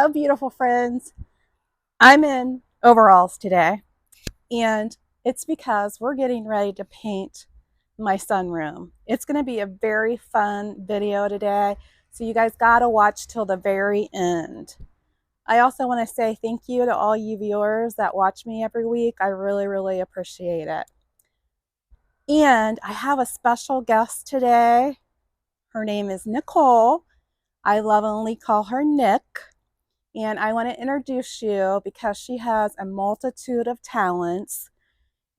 Hello, beautiful friends. I'm in overalls today, and it's because we're getting ready to paint my sunroom. It's going to be a very fun video today, so you guys got to watch till the very end. I also want to say thank you to all you viewers that watch me every week. I really, really appreciate it. And I have a special guest today. Her name is Nicole. I lovingly call her Nick. And I want to introduce you because she has a multitude of talents.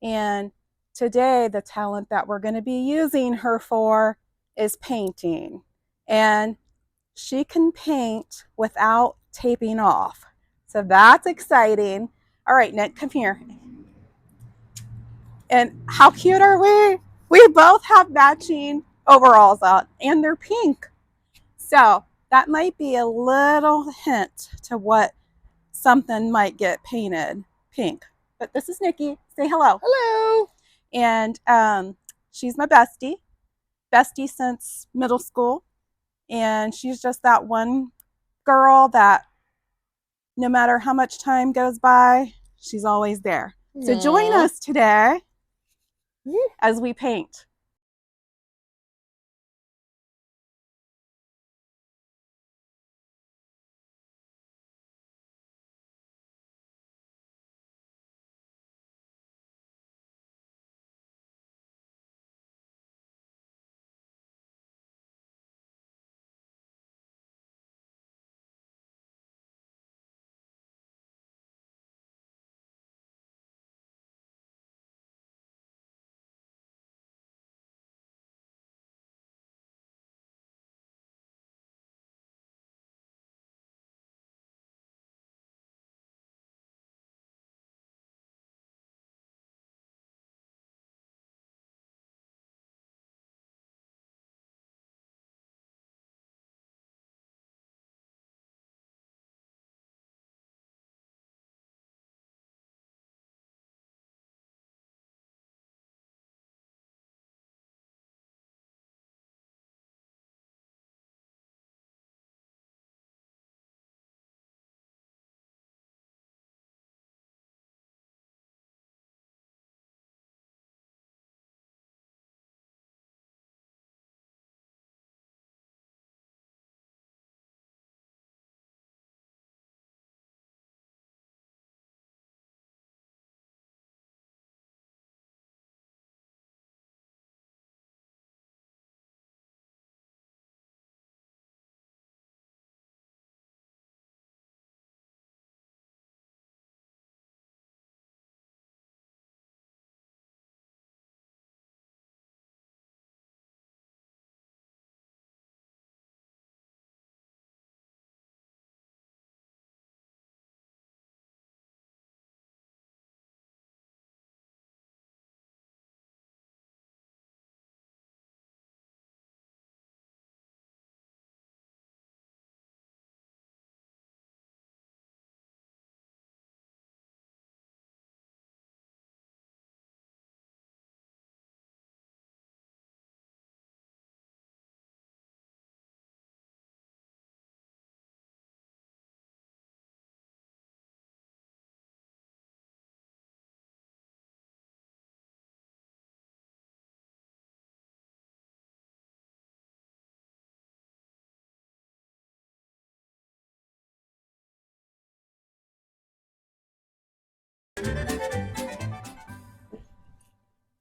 And today, the talent that we're going to be using her for is painting. And she can paint without taping off. So that's exciting. All right, Nick, come here. And how cute are we? We both have matching overalls on, and they're pink. So that might be a little hint to what something might get painted pink. But this is Nikki. Say hello. Hello. And she's my bestie since middle school. And she's just that one girl that no matter how much time goes by, she's always there. Aww. So join us today as we paint.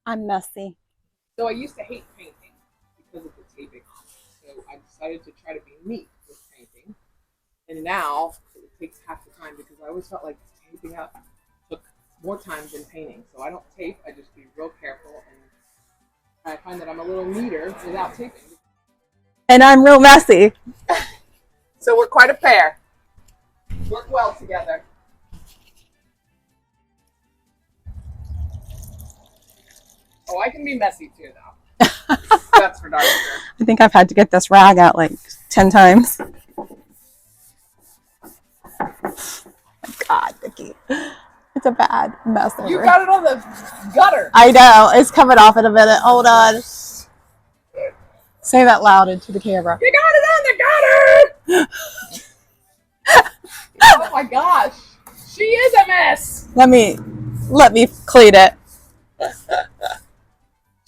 I'm messy. So I used to hate painting because of the taping. So I decided to try to be neat with painting. And now it takes half the time because I always felt like taping up took more time than painting. So I don't tape, I just be real careful, and I find that I'm a little neater without taping. And I'm real messy. So we're quite a pair. Work well together. Oh, I can be messy too, though. That's for darn sure. I think I've had to get this rag out like 10 times. My God, Nikki. It's a bad mess over. You got it on the gutter. I know. It's coming off in a minute. Hold on. Say that loud into the camera. You got it on the gutter! Oh my gosh. She is a mess. Let me clean it.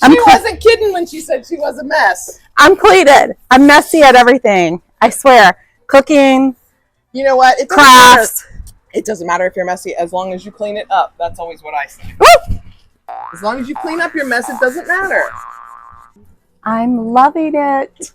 She wasn't kidding when she said she was a mess. I'm cleated. I'm messy at everything. I swear. Cooking. You know what? It crafts. It doesn't matter if you're messy as long as you clean it up. That's always what I say. Woo! As long as you clean up your mess, it doesn't matter. I'm loving it.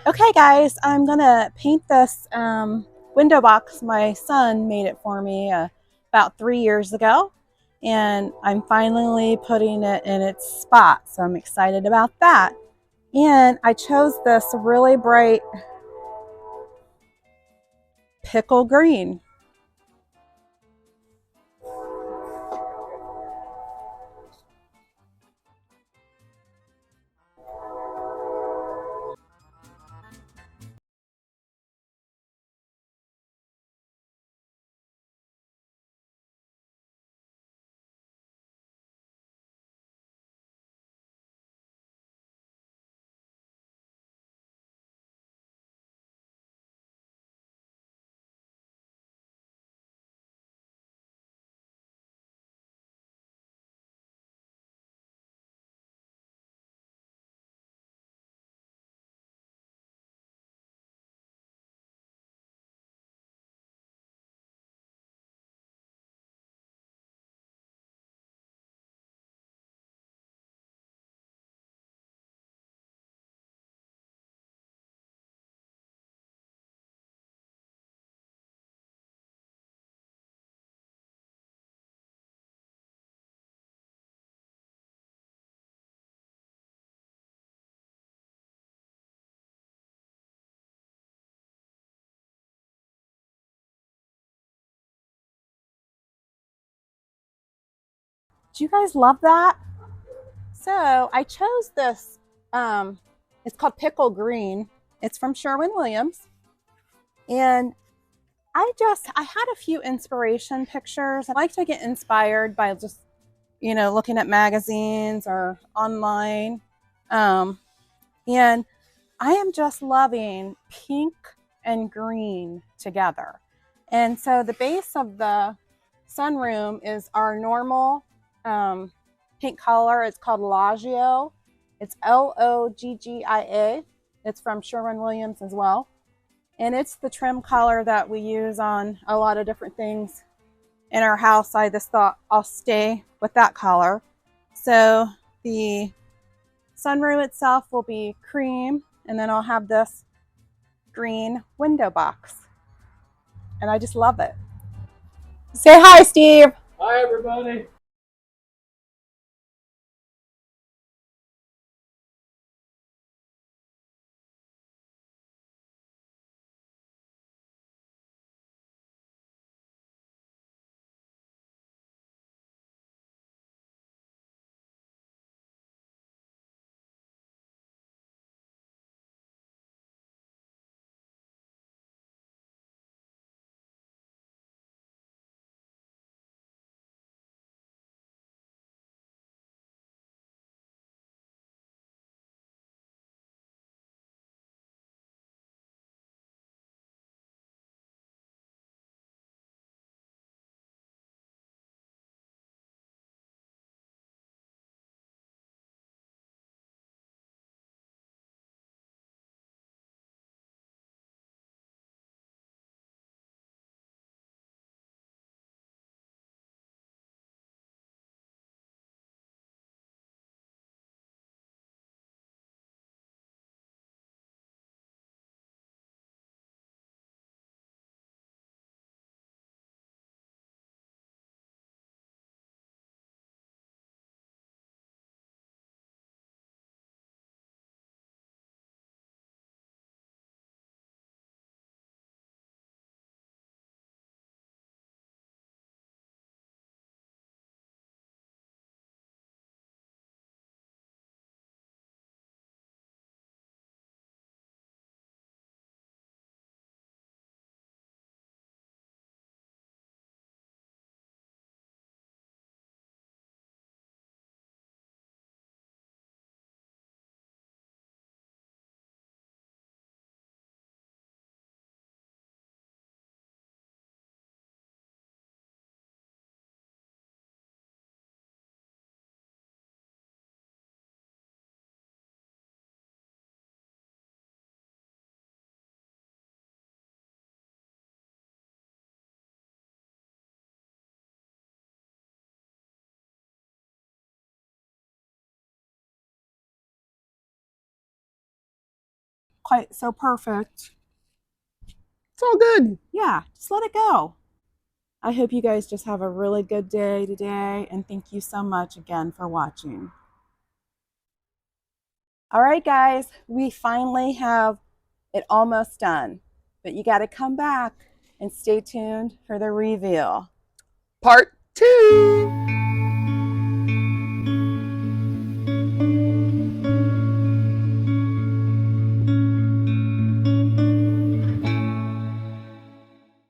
Okay, guys, I'm gonna paint this window box. My son made it for me about 3 years ago, and I'm finally putting it in its spot. So I'm excited about that. And I chose this really bright pickle green. Do you guys love that? So I chose this. It's called Pickle Green. It's from Sherwin-Williams. And I had a few inspiration pictures. I like to get inspired by just, looking at magazines or online. And I am just loving pink and green together. And so the base of the sunroom is our normal pink color. It's called Loggia. It's Loggia. It's from Sherwin-Williams as well. And it's the trim color that we use on a lot of different things in our house. I just thought I'll stay with that color. So the sunroom itself will be cream, and then I'll have this green window box. And I just love it. Say hi, Steve. Hi, everybody. quite so perfect. It's all good. Yeah, just let it go. I hope you guys just have a really good day today, and thank you so much again for watching. All right, guys, we finally have it almost done, but you got to come back and stay tuned for the reveal. Part 2.